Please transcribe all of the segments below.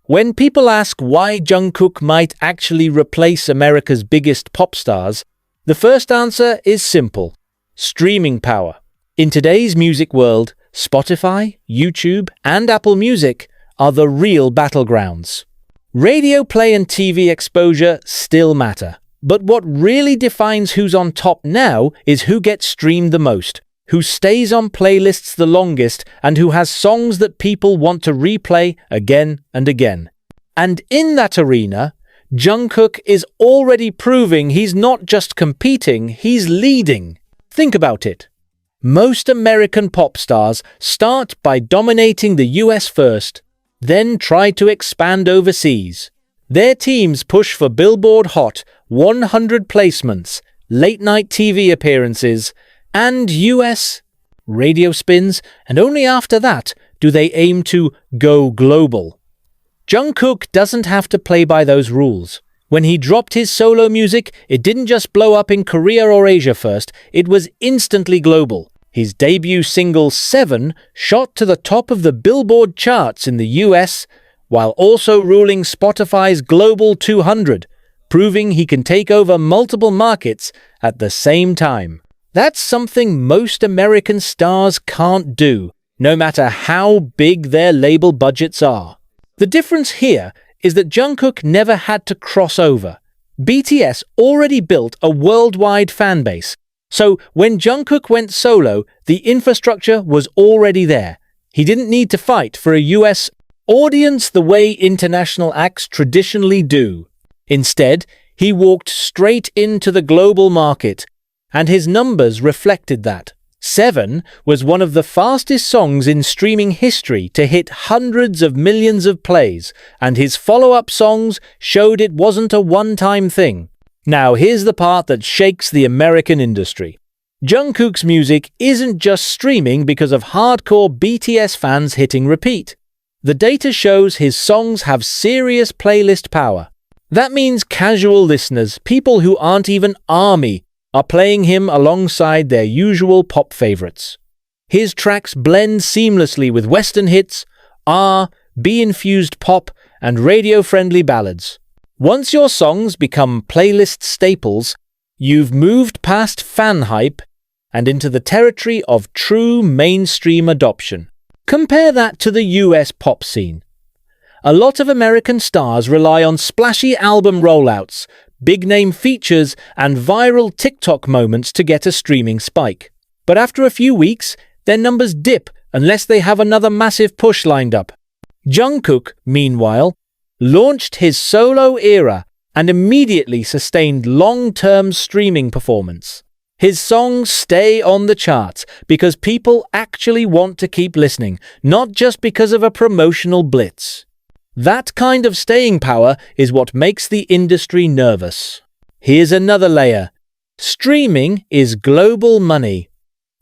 When people ask why Jungkook might actually replace America's biggest pop stars, the first answer is simple: streaming power. In today's music world, Spotify, YouTube, and Apple Music are the real battlegrounds. Radio play and TV exposure still matter, but what really defines who's on top now is who gets streamed the most, who stays on playlists the longest, and who has songs that people want to replay again and again. And in that arena, Jungkook is already proving he's not just competing, he's leading. Think about it. Most American pop stars start by dominating the US first, then try to expand overseas. Their teams push for Billboard Hot 100 placements, late-night TV appearances, and US radio spins, and only after that do they aim to go global. Jungkook doesn't have to play by those rules. When he dropped his solo music, it didn't just blow up in Korea or Asia first, it was instantly global. His debut single 7 shot to the top of the Billboard charts in the US, while also ruling Spotify's Global 200, proving he can take over multiple markets at the same time. That's something most American stars can't do, no matter how big their label budgets are. The difference here is that Jungkook never had to cross over. BTS already built a worldwide fan base, so when Jungkook went solo, the infrastructure was already there. He didn't need to fight for a US audience the way international acts traditionally do. Instead, he walked straight into the global market, and his numbers reflected that. 7 was one of the fastest songs in streaming history to hit hundreds of millions of plays, and his follow-up songs showed it wasn't a one-time thing. Now here's the part that shakes the American industry. Jungkook's music isn't just streaming because of hardcore BTS fans hitting repeat. The data shows his songs have serious playlist power. That means casual listeners, people who aren't even ARMY, are playing him alongside their usual pop favorites. His tracks blend seamlessly with Western hits, R&B-infused pop, and radio-friendly ballads. Once your songs become playlist staples, you've moved past fan hype and into the territory of true mainstream adoption. Compare that to the US pop scene. A lot of American stars rely on splashy album rollouts, big-name features, and viral TikTok moments to get a streaming spike. But after a few weeks, their numbers dip unless they have another massive push lined up. Jungkook, meanwhile, launched his solo era and immediately sustained long-term streaming performance. His songs stay on the charts because people actually want to keep listening, not just because of a promotional blitz. That kind of staying power is what makes the industry nervous. Here's another layer. Streaming is global money.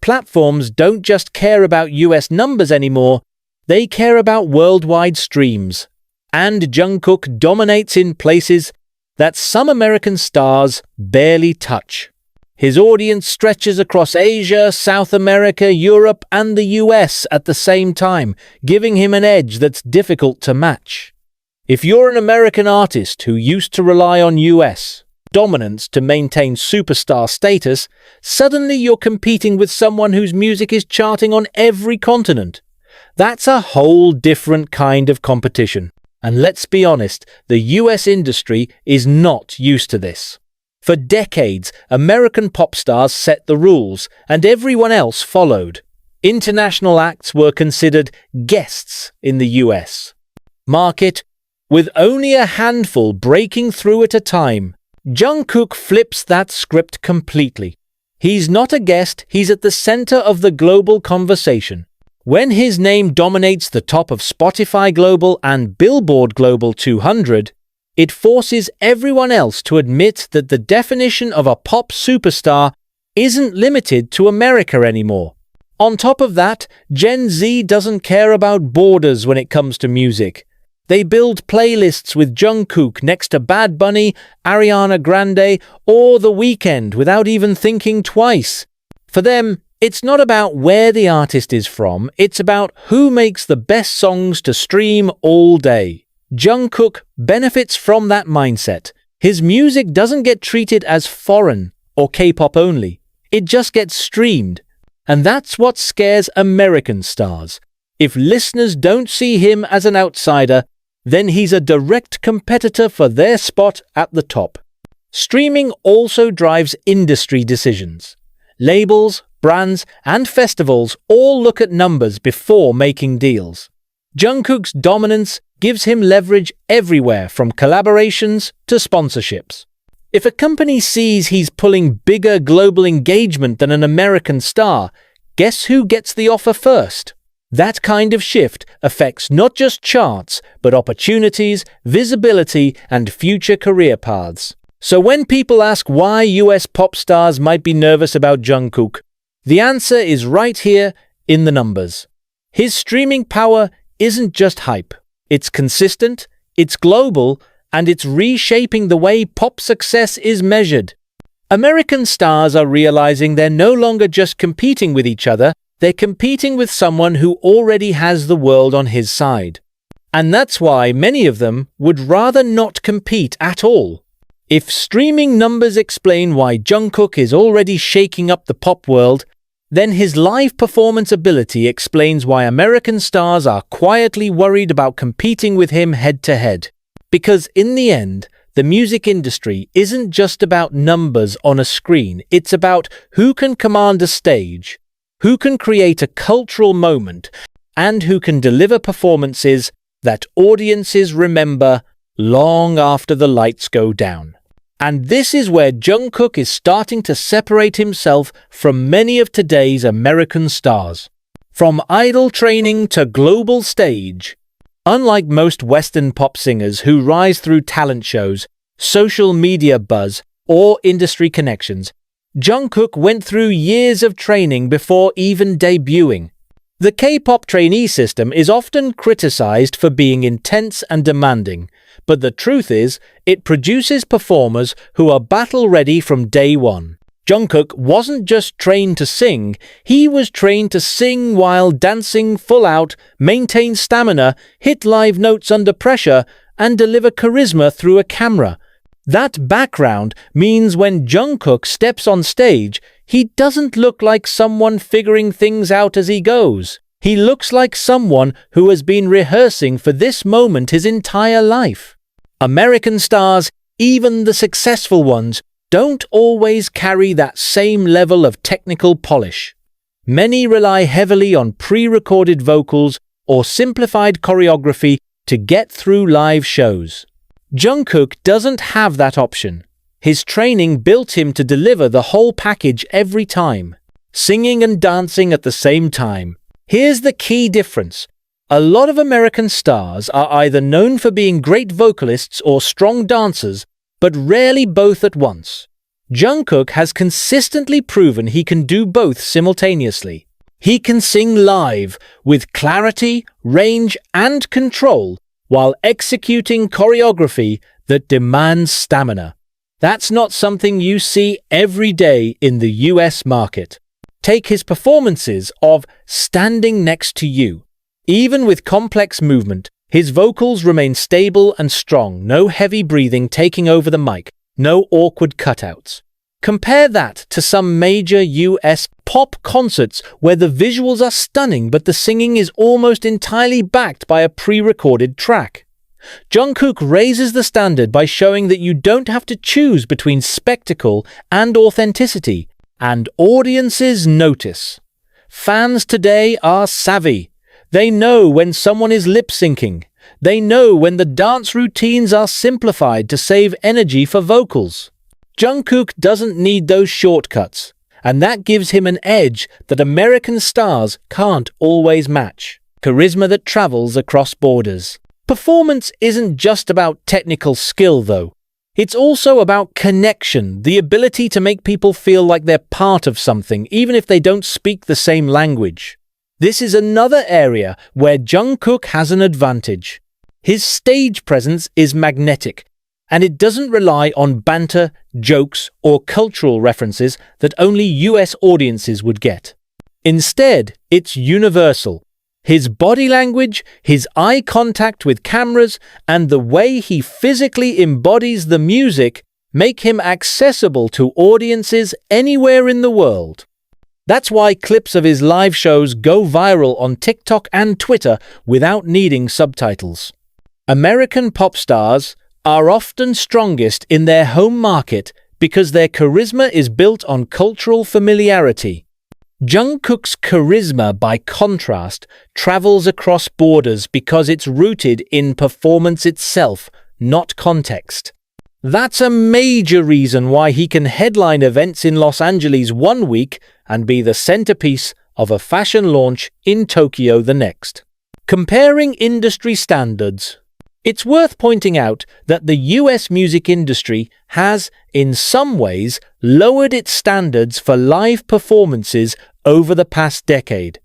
Platforms don't just care about US numbers anymore, they care about worldwide streams. And Jungkook dominates in places that some American stars barely touch. His audience stretches across Asia, South America, Europe, and the US at the same time, giving him an edge that's difficult to match. If you're an American artist who used to rely on US dominance to maintain superstar status, suddenly you're competing with someone whose music is charting on every continent. That's a whole different kind of competition. And let's be honest, the US industry is not used to this. For decades, American pop stars set the rules, and everyone else followed. International acts were considered guests in the US market, with only a handful breaking through at a time. Jungkook flips that script completely. He's not a guest, he's at the center of the global conversation. When his name dominates the top of Spotify Global and Billboard Global 200, it forces everyone else to admit that the definition of a pop superstar isn't limited to America anymore. On top of that, Gen Z doesn't care about borders when it comes to music. They build playlists with Jungkook next to Bad Bunny, Ariana Grande, or The Weeknd without even thinking twice. For them, it's not about where the artist is from, it's about who makes the best songs to stream all day. Jungkook benefits from that mindset. His music doesn't get treated as foreign or K-pop only. It just gets streamed. And that's what scares American stars. If listeners don't see him as an outsider, then he's a direct competitor for their spot at the top. Streaming also drives industry decisions. Labels, brands, and festivals all look at numbers before making deals. Jungkook's dominance gives him leverage everywhere from collaborations to sponsorships. If a company sees he's pulling bigger global engagement than an American star, guess who gets the offer first? That kind of shift affects not just charts, but opportunities, visibility, and future career paths. So when people ask why US pop stars might be nervous about Jungkook, the answer is right here in the numbers. His streaming power isn't just hype. It's consistent, it's global, and it's reshaping the way pop success is measured. American stars are realizing they're no longer just competing with each other, they're competing with someone who already has the world on his side. And that's why many of them would rather not compete at all. If streaming numbers explain why Jungkook is already shaking up the pop world, then his live performance ability explains why American stars are quietly worried about competing with him head-to-head. Because in the end, the music industry isn't just about numbers on a screen, it's about who can command a stage, who can create a cultural moment, and who can deliver performances that audiences remember long after the lights go down. And this is where Jungkook is starting to separate himself from many of today's American stars. From idol training to global stage. Unlike most Western pop singers who rise through talent shows, social media buzz, or industry connections, Jungkook went through years of training before even debuting. The K-pop trainee system is often criticized for being intense and demanding, but the truth is, it produces performers who are battle-ready from day one. Jungkook wasn't just trained to sing, he was trained to sing while dancing full out, maintain stamina, hit live notes under pressure, and deliver charisma through a camera. That background means when Jungkook steps on stage, he doesn't look like someone figuring things out as he goes. He looks like someone who has been rehearsing for this moment his entire life. American stars, even the successful ones, don't always carry that same level of technical polish. Many rely heavily on pre-recorded vocals or simplified choreography to get through live shows. Jungkook doesn't have that option. His training built him to deliver the whole package every time, singing and dancing at the same time. Here's the key difference. A lot of American stars are either known for being great vocalists or strong dancers, but rarely both at once. Jungkook has consistently proven he can do both simultaneously. He can sing live with clarity, range, and control while executing choreography that demands stamina. That's not something you see every day in the US market. Take his performances of Standing Next to You. Even with complex movement, his vocals remain stable and strong, no heavy breathing taking over the mic, no awkward cutouts. Compare that to some major US pop concerts where the visuals are stunning but the singing is almost entirely backed by a pre-recorded track. Jungkook raises the standard by showing that you don't have to choose between spectacle and authenticity, and audiences notice. Fans today are savvy. They know when someone is lip-syncing. They know when the dance routines are simplified to save energy for vocals. Jungkook doesn't need those shortcuts, and that gives him an edge that American stars can't always match. Charisma that travels across borders. Performance isn't just about technical skill, though. It's also about connection, the ability to make people feel like they're part of something, even if they don't speak the same language. This is another area where Jungkook has an advantage. His stage presence is magnetic, and it doesn't rely on banter, jokes, or cultural references that only US audiences would get. Instead, it's universal. His body language, his eye contact with cameras, and the way he physically embodies the music make him accessible to audiences anywhere in the world. That's why clips of his live shows go viral on TikTok and Twitter without needing subtitles. American pop stars are often strongest in their home market because their charisma is built on cultural familiarity. Jungkook's charisma, by contrast, travels across borders because it's rooted in performance itself, not context. That's a major reason why he can headline events in Los Angeles one week and be the centerpiece of a fashion launch in Tokyo the next. Comparing industry standards. It's worth pointing out that the US music industry has, in some ways, lowered its standards for live performances over the past decade.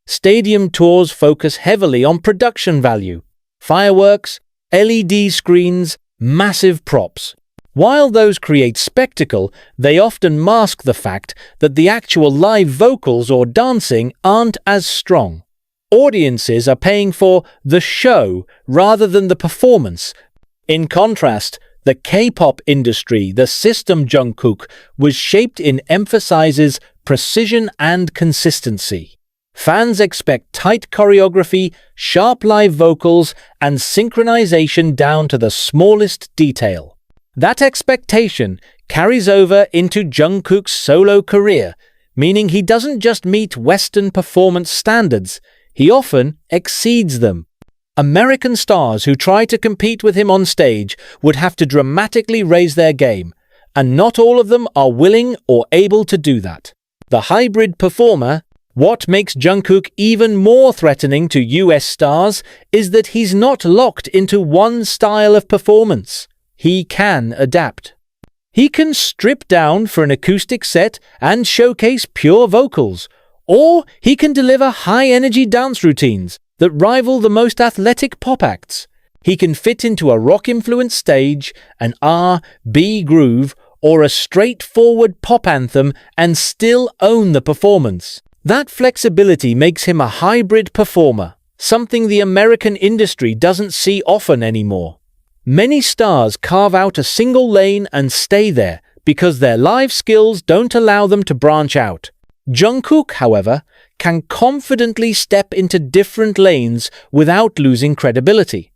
Stadium tours focus heavily on production value, fireworks, LED screens, massive props. While those create spectacle, they often mask the fact that the actual live vocals or dancing aren't as strong. Audiences are paying for the show rather than the performance. In contrast, the K-pop industry, the system Jungkook, was shaped in emphasizes precision and consistency. Fans expect tight choreography, sharp live vocals, and synchronization down to the smallest detail. That expectation carries over into Jungkook's solo career, meaning he doesn't just meet Western performance standards, he often exceeds them. American stars who try to compete with him on stage would have to dramatically raise their game, and not all of them are willing or able to do that. The hybrid performer. What makes Jungkook even more threatening to US stars is that he's not locked into one style of performance. He can adapt. He can strip down for an acoustic set and showcase pure vocals, or he can deliver high-energy dance routines that rival the most athletic pop acts. He can fit into a rock-influenced stage, an R&B groove, or a straightforward pop anthem and still own the performance. That flexibility makes him a hybrid performer, something the American industry doesn't see often anymore. Many stars carve out a single lane and stay there because their live skills don't allow them to branch out. Jungkook, however, can confidently step into different lanes without losing credibility.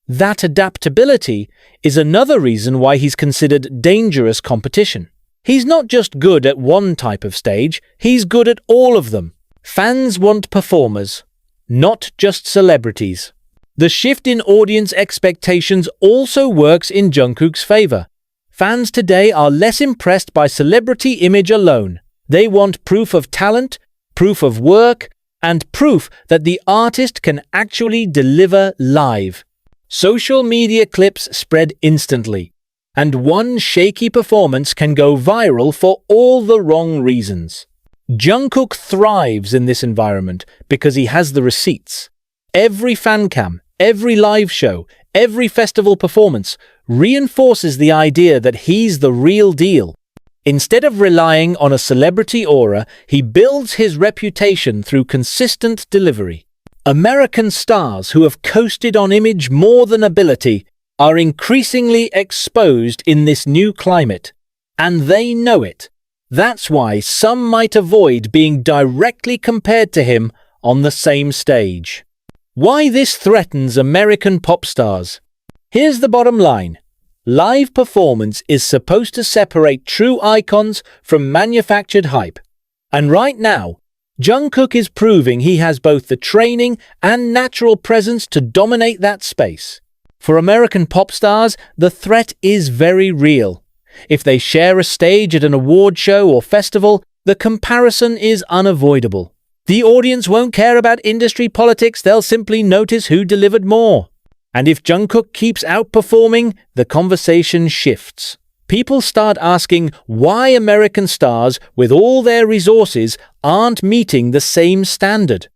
That adaptability is another reason why he's considered dangerous competition. He's not just good at one type of stage, he's good at all of them. Fans want performers, not just celebrities. The shift in audience expectations also works in Jungkook's favor. Fans today are less impressed by celebrity image alone. They want proof of talent, proof of work, and proof that the artist can actually deliver live. Social media clips spread instantly, and one shaky performance can go viral for all the wrong reasons. Jungkook thrives in this environment because he has the receipts. Every fan cam, every live show, every festival performance reinforces the idea that he's the real deal. Instead of relying on a celebrity aura, he builds his reputation through consistent delivery. American stars who have coasted on image more than ability are increasingly exposed in this new climate, and they know it. That's why some might avoid being directly compared to him on the same stage. Why this threatens American pop stars? Here's the bottom line. Live performance is supposed to separate true icons from manufactured hype. And right now, Jungkook is proving he has both the training and natural presence to dominate that space. For American pop stars, the threat is very real. If they share a stage at an award show or festival, the comparison is unavoidable. The audience won't care about industry politics, they'll simply notice who delivered more. And if Jungkook keeps outperforming, the conversation shifts. People start asking why American stars, with all their resources, aren't meeting the same standard.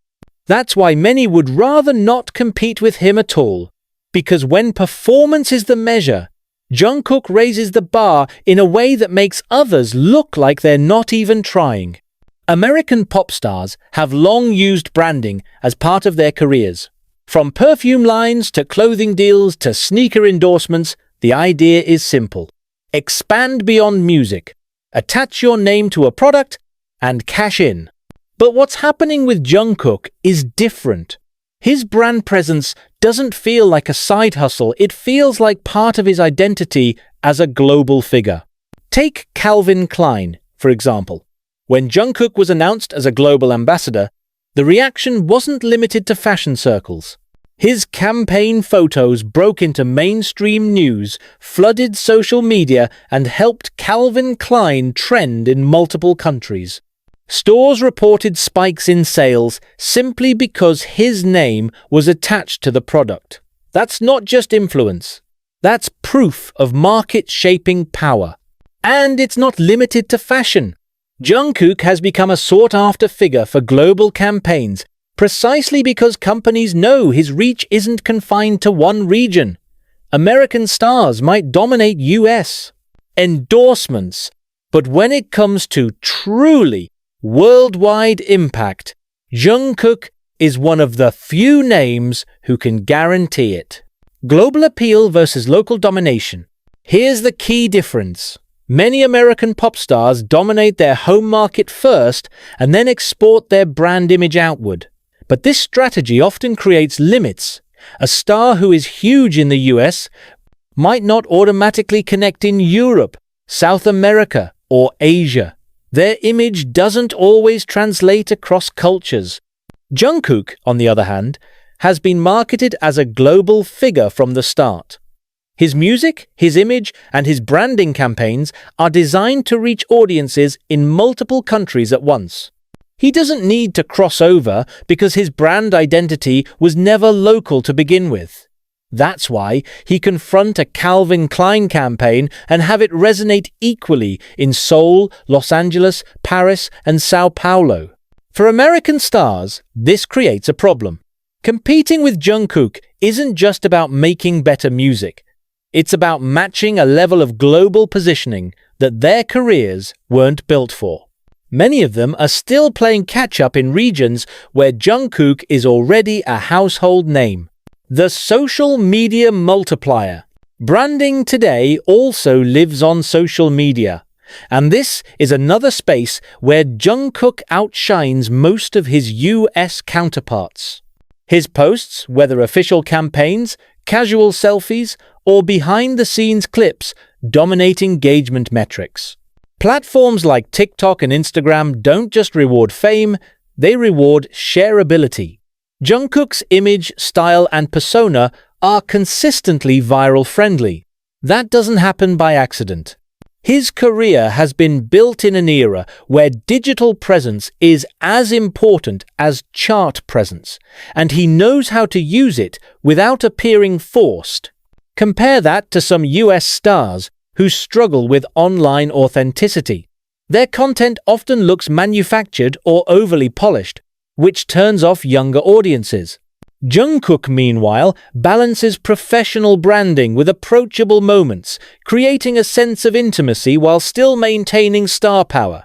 That's why many would rather not compete with him at all. Because when performance is the measure, Jungkook raises the bar in a way that makes others look like they're not even trying. American pop stars have long used branding as part of their careers. From perfume lines to clothing deals to sneaker endorsements, the idea is simple. Expand beyond music, attach your name to a product, and cash in. But what's happening with Jungkook is different. His brand presence doesn't feel like a side hustle, it feels like part of his identity as a global figure. Take Calvin Klein, for example. When Jungkook was announced as a global ambassador, the reaction wasn't limited to fashion circles. His campaign photos broke into mainstream news, flooded social media, and helped Calvin Klein trend in multiple countries. Stores reported spikes in sales simply because his name was attached to the product. That's not just influence. That's proof of market-shaping power. And it's not limited to fashion. Jungkook has become a sought-after figure for global campaigns precisely because companies know his reach isn't confined to one region. American stars might dominate US endorsements, but when it comes to truly worldwide impact, Jungkook is one of the few names who can guarantee it. Global appeal versus local domination. Here's the key difference. Many American pop stars dominate their home market first and then export their brand image outward. But this strategy often creates limits. A star who is huge in the US might not automatically connect in Europe, South America, or Asia. Their image doesn't always translate across cultures. Jungkook, on the other hand, has been marketed as a global figure from the start. His music, his image, and his branding campaigns are designed to reach audiences in multiple countries at once. He doesn't need to cross over because his brand identity was never local to begin with. That's why he can front a Calvin Klein campaign and have it resonate equally in Seoul, Los Angeles, Paris, and Sao Paulo. For American stars, this creates a problem. Competing with Jungkook isn't just about making better music. It's about matching a level of global positioning that their careers weren't built for. Many of them are still playing catch-up in regions where Jungkook is already a household name. The social media multiplier. Branding today also lives on social media. And this is another space where Jungkook outshines most of his US counterparts. His posts, whether official campaigns, casual selfies, or behind-the-scenes clips, dominate engagement metrics. Platforms like TikTok and Instagram don't just reward fame, they reward shareability. Jungkook's image, style, and persona are consistently viral-friendly. That doesn't happen by accident. His career has been built in an era where digital presence is as important as chart presence, and he knows how to use it without appearing forced. Compare that to some US stars who struggle with online authenticity. Their content often looks manufactured or overly polished, which turns off younger audiences. Jungkook, meanwhile, balances professional branding with approachable moments, creating a sense of intimacy while still maintaining star power.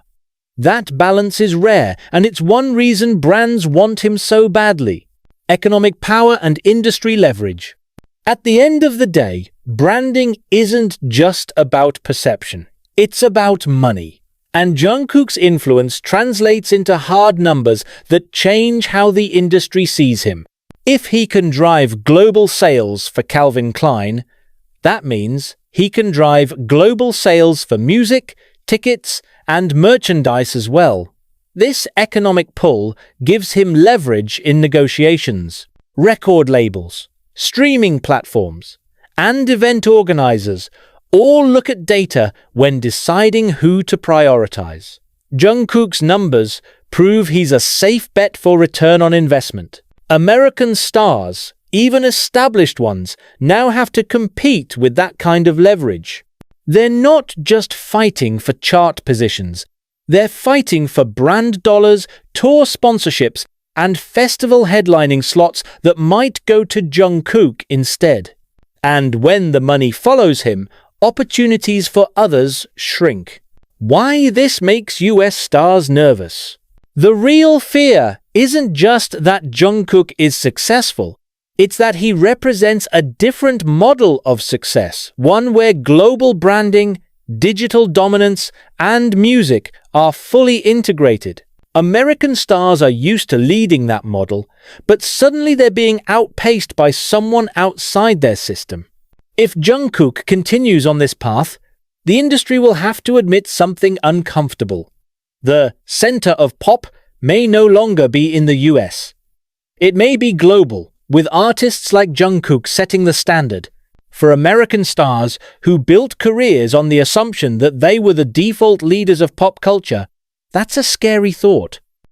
That balance is rare, and it's one reason brands want him so badly. Economic power and industry leverage. At the end of the day, branding isn't just about perception. It's about money. And Jungkook's influence translates into hard numbers that change how the industry sees him. If he can drive global sales for Calvin Klein, that means he can drive global sales for music, tickets, and merchandise as well. This economic pull gives him leverage in negotiations. Record labels, streaming platforms, and event organizers all look at data when deciding who to prioritize. Jungkook's numbers prove he's a safe bet for return on investment. American stars, even established ones, now have to compete with that kind of leverage. They're not just fighting for chart positions. They're fighting for brand dollars, tour sponsorships, and festival headlining slots that might go to Jungkook instead. And when the money follows him, opportunities for others shrink. Why this makes US stars nervous? The real fear isn't just that Jungkook is successful, it's that he represents a different model of success, one where global branding, digital dominance, and music are fully integrated. American stars are used to leading that model, but suddenly they're being outpaced by someone outside their system. If Jungkook continues on this path, the industry will have to admit something uncomfortable. The center of pop may no longer be in the US. It may be global, with artists like Jungkook setting the standard. For American stars who built careers on the assumption that they were the default leaders of pop culture, that's a scary thought.